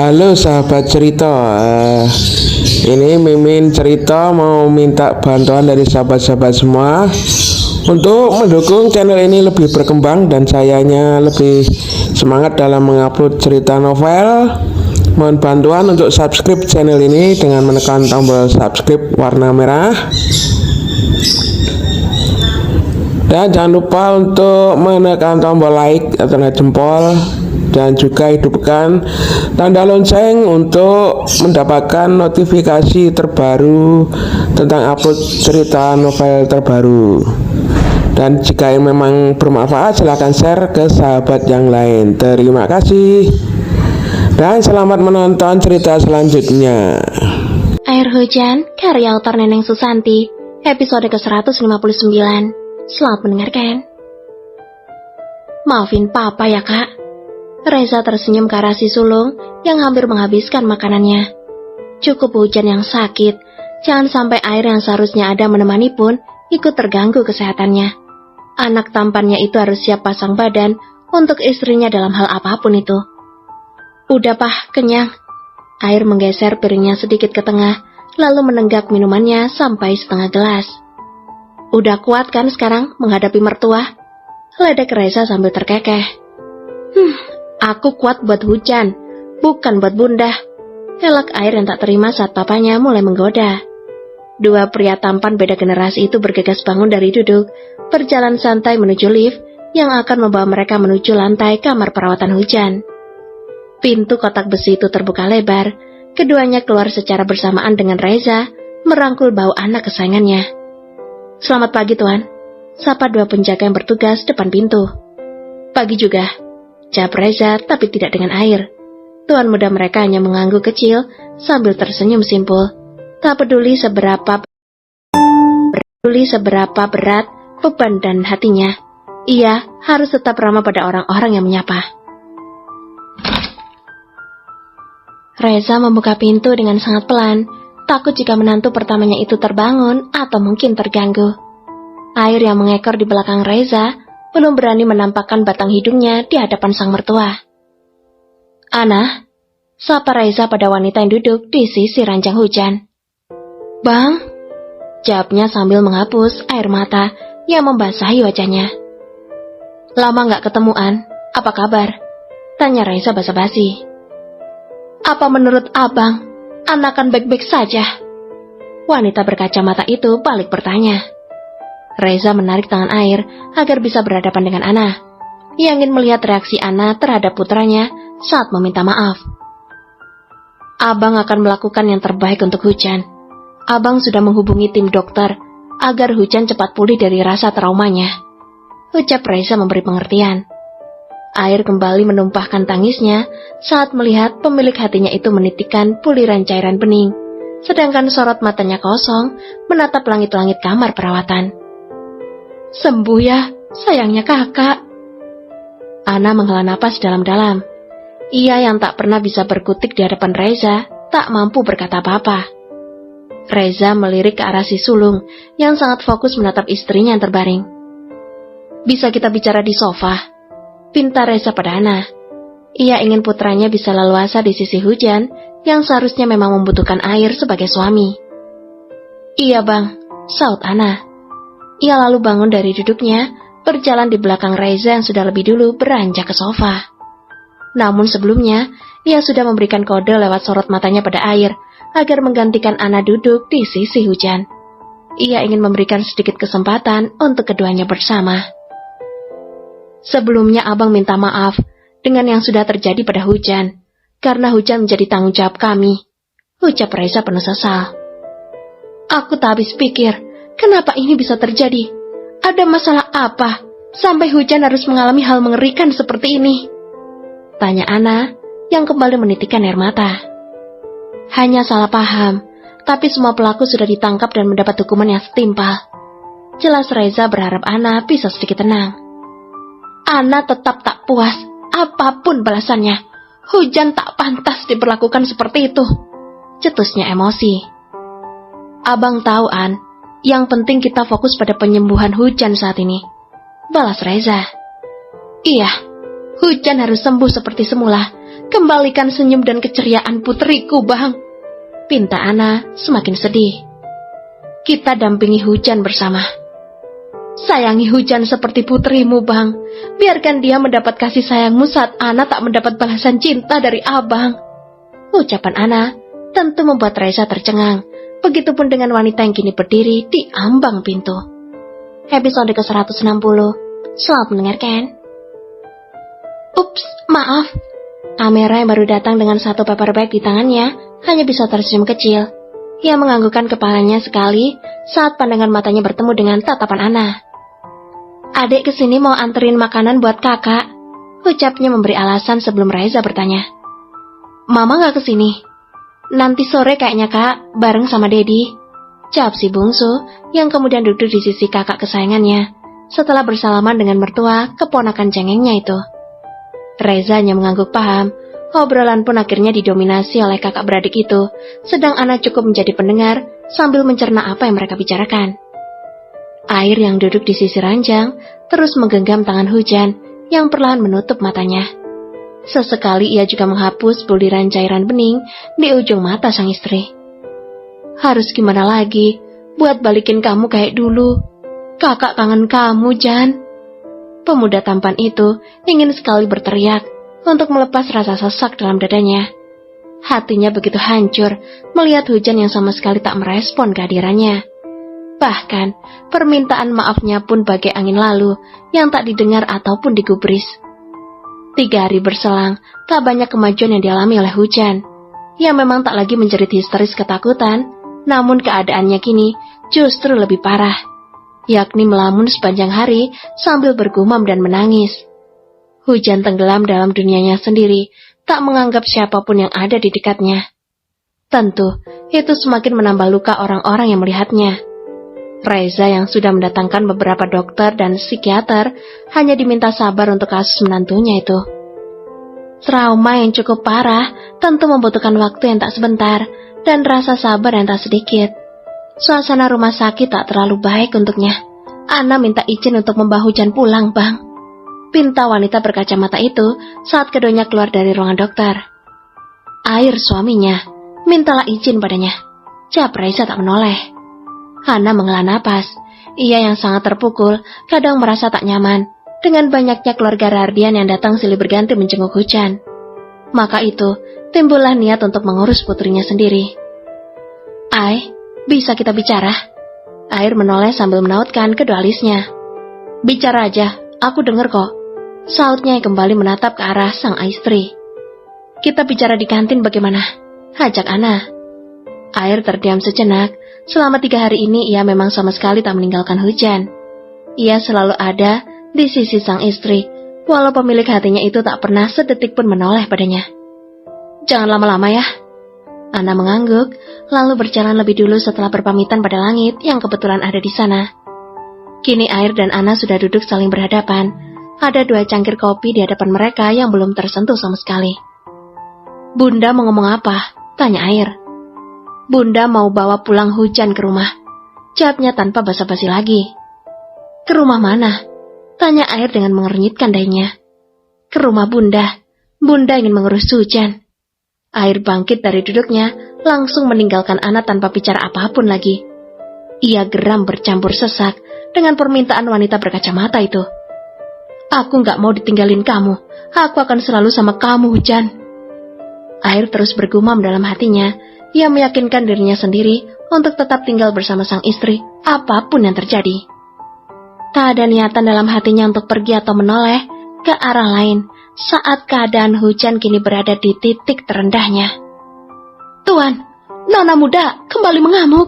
Halo sahabat cerita. Ini Mimin cerita mau minta bantuan dari sahabat-sahabat semua untuk mendukung channel ini lebih berkembang dan sayanya lebih semangat dalam mengupload cerita novel. Mohon bantuan untuk subscribe channel ini dengan menekan tombol subscribe warna merah. Dan jangan lupa untuk menekan tombol like atau jempol, dan juga hidupkan tanda lonceng untuk mendapatkan notifikasi terbaru tentang upload cerita novel terbaru. Dan jika memang bermanfaat, silahkan share ke sahabat yang lain. Terima kasih dan selamat menonton cerita selanjutnya. Air Hujan, karya autor Neneng Susanti, episode ke-159. Selamat mendengarkan. Maafin papa ya kak. Reza tersenyum ke arah si sulung yang hampir menghabiskan makanannya. Cukup hujan yang sakit, jangan sampai air yang seharusnya ada menemani pun ikut terganggu kesehatannya. Anak tampannya itu harus siap pasang badan untuk istrinya dalam hal apapun itu. Udah pah, kenyang. Air menggeser piringnya sedikit ke tengah, lalu menenggak minumannya sampai setengah gelas. Udah kuat kan sekarang menghadapi mertua? Ledek Reza sambil terkekeh. Aku kuat buat hujan, bukan buat bunda. Elak air yang tak terima saat papanya mulai menggoda. Dua pria tampan beda generasi itu bergegas bangun dari duduk, berjalan santai menuju lift yang akan membawa mereka menuju lantai kamar perawatan hujan. Pintu kotak besi itu terbuka lebar, keduanya keluar secara bersamaan dengan Reza, merangkul bau anak kesayangannya. Selamat pagi tuan, sapa dua penjaga yang bertugas depan pintu. Pagi juga, jawab Reza tapi tidak dengan air. Tuan muda mereka hanya mengangguk kecil sambil tersenyum simpul. Tak peduli seberapa berat beban dan hatinya, ia harus tetap ramah pada orang-orang yang menyapa. Reza membuka pintu dengan sangat pelan, takut jika menantu pertamanya itu terbangun atau mungkin terganggu. Air yang mengekor di belakang Reza belum berani menampakkan batang hidungnya di hadapan sang mertua. Ana, sapa Reza pada wanita yang duduk di sisi ranjang hujan. Bang, jawabnya sambil menghapus air mata yang membasahi wajahnya. Lama gak ketemuan, apa kabar? Tanya Reza basa-basi. Apa menurut abang, Ana akan baik-baik saja? Wanita berkacamata itu balik bertanya. Reza menarik tangan air agar bisa berhadapan dengan Ana. Ia ingin melihat reaksi Ana terhadap putranya saat meminta maaf. Abang akan melakukan yang terbaik untuk Hujan. Abang sudah menghubungi tim dokter agar Hujan cepat pulih dari rasa traumanya. Ucap Reza memberi pengertian. Air kembali menumpahkan tangisnya saat melihat pemilik hatinya itu menitikkan puliran cairan bening, sedangkan sorot matanya kosong menatap langit-langit kamar perawatan. Sembuh ya, sayangnya kakak. Ana menghela napas dalam-dalam. Ia yang tak pernah bisa berkutik di hadapan Reza, tak mampu berkata apa-apa. Reza melirik ke arah si sulung yang sangat fokus menatap istrinya yang terbaring. Bisa kita bicara di sofa? Pinta Reza pada Ana. Ia ingin putranya bisa leluasa di sisi Hujan yang seharusnya memang membutuhkan air sebagai suami. Iya bang, saut Ana. Ia lalu bangun dari duduknya, berjalan di belakang Reza yang sudah lebih dulu beranjak ke sofa. Namun sebelumnya, ia sudah memberikan kode lewat sorot matanya pada air agar menggantikan Ana duduk di sisi Hujan. Ia ingin memberikan sedikit kesempatan untuk keduanya bersama. Sebelumnya abang minta maaf dengan yang sudah terjadi pada Hujan, karena Hujan menjadi tanggung jawab kami, ucap Reza penuh sesal. Aku tak habis pikir, kenapa ini bisa terjadi? Ada masalah apa sampai Hujan harus mengalami hal mengerikan seperti ini? Tanya Ana yang kembali menitikkan air mata. Hanya salah paham, tapi semua pelaku sudah ditangkap dan mendapat hukuman yang setimpal. Jelas Reza berharap Ana bisa sedikit tenang. Ana tetap tak puas, apapun balasannya. Hujan tak pantas diperlakukan seperti itu, cetusnya emosi. Abang tahu An, yang penting kita fokus pada penyembuhan Hujan saat ini, balas Reza. Iya, Hujan harus sembuh seperti semula, Kembalikan senyum dan keceriaan putriku, Bang. Pinta Ana semakin sedih. Kita dampingi hujan bersama. Sayangi hujan seperti putrimu, Bang. Biarkan dia mendapat kasih sayangmu saat Ana tak mendapat balasan cinta dari Abang. Ucapan Ana tentu membuat Reza tercengang. Begitupun dengan wanita yang kini berdiri di ambang pintu. Episode ke-160. Selamat mendengarkan. Ups, maaf. Amira yang baru datang dengan satu paper bag di tangannya hanya bisa tersenyum kecil. Ia menganggukkan kepalanya sekali saat pandangan matanya bertemu dengan tatapan Ana. Adik kesini mau anterin makanan buat kakak, ucapnya memberi alasan sebelum Reza bertanya. Mama gak kesini? Nanti sore kayaknya kak, bareng sama Dedi, jawab si bungsu yang kemudian duduk di sisi kakak kesayangannya setelah bersalaman dengan mertua keponakan cengengnya itu. Reza hanya mengangguk paham. Obrolan pun akhirnya didominasi oleh kakak beradik itu, sedang Ana cukup menjadi pendengar sambil mencerna apa yang mereka bicarakan. Air yang duduk di sisi ranjang terus menggenggam tangan hujan yang perlahan menutup matanya. Sesekali ia juga menghapus buliran cairan bening di ujung mata sang istri. Harus gimana lagi buat balikin kamu kayak dulu? Kakak kangen kamu, Jan. Pemuda tampan itu ingin sekali berteriak untuk melepas rasa sesak dalam dadanya. Hatinya begitu hancur melihat hujan yang sama sekali tak merespon kehadirannya. Bahkan permintaan maafnya pun bagai angin lalu yang tak didengar ataupun digubris. 3 hari berselang, tak banyak kemajuan yang dialami oleh hujan. Ia memang tak lagi menjerit histeris ketakutan, namun keadaannya kini justru lebih parah, yakni melamun sepanjang hari sambil bergumam dan menangis. Hujan tenggelam dalam dunianya sendiri, tak menganggap siapapun yang ada di dekatnya. Tentu, itu semakin menambah luka orang-orang yang melihatnya. Reza yang sudah mendatangkan beberapa dokter dan psikiater hanya diminta sabar untuk kasus menantunya itu. Trauma yang cukup parah tentu membutuhkan waktu yang tak sebentar dan rasa sabar yang tak sedikit. Suasana rumah sakit tak terlalu baik untuknya. Ana minta izin untuk membawa Hujan pulang, Bang. Pinta wanita berkacamata itu saat keduanya keluar dari ruangan dokter. Air suaminya, mintalah izin padanya. Jawab Reza tak menoleh. Ana menghela napas. Ia yang sangat terpukul, kadang merasa tak nyaman dengan banyaknya keluarga Rardian yang datang silih berganti menjenguk Hujan. Maka itu, timbullah niat untuk mengurus putrinya sendiri. Ai, bisa kita bicara? Air menoleh sambil menautkan kedua alisnya. Bicara aja, aku dengar kok. Sautnya yang kembali menatap ke arah sang istri. Kita bicara di kantin bagaimana? Ajak Ana. Air terdiam sejenak. Selama 3 hari ini ia memang sama sekali tak meninggalkan Hujan. Ia selalu ada di sisi sang istri, walau pemilik hatinya itu tak pernah sedetik pun menoleh padanya. Jangan lama-lama ya. Ana mengangguk, lalu berjalan lebih dulu setelah berpamitan pada Langit yang kebetulan ada di sana. Kini Air dan Ana sudah duduk saling berhadapan. Ada 2 cangkir kopi di hadapan mereka yang belum tersentuh sama sekali. Bunda mau ngomong apa? Tanya Air. Bunda mau bawa pulang Hujan ke rumah, jawabnya tanpa basa-basi lagi. Ke rumah mana? Tanya Air dengan mengernyitkan dahinya. Ke rumah Bunda. Bunda ingin mengurus Hujan. Air bangkit dari duduknya, langsung meninggalkan Ana tanpa bicara apapun lagi. Ia geram bercampur sesak dengan permintaan wanita berkacamata itu. Aku gak mau ditinggalin kamu. Aku akan selalu sama kamu, Hujan. Air terus bergumam dalam hatinya. Ia meyakinkan dirinya sendiri untuk tetap tinggal bersama sang istri, apapun yang terjadi. Tak ada niatan dalam hatinya untuk pergi atau menoleh ke arah lain saat keadaan Hujan kini berada di titik terendahnya. Tuan, Nona muda kembali mengamuk.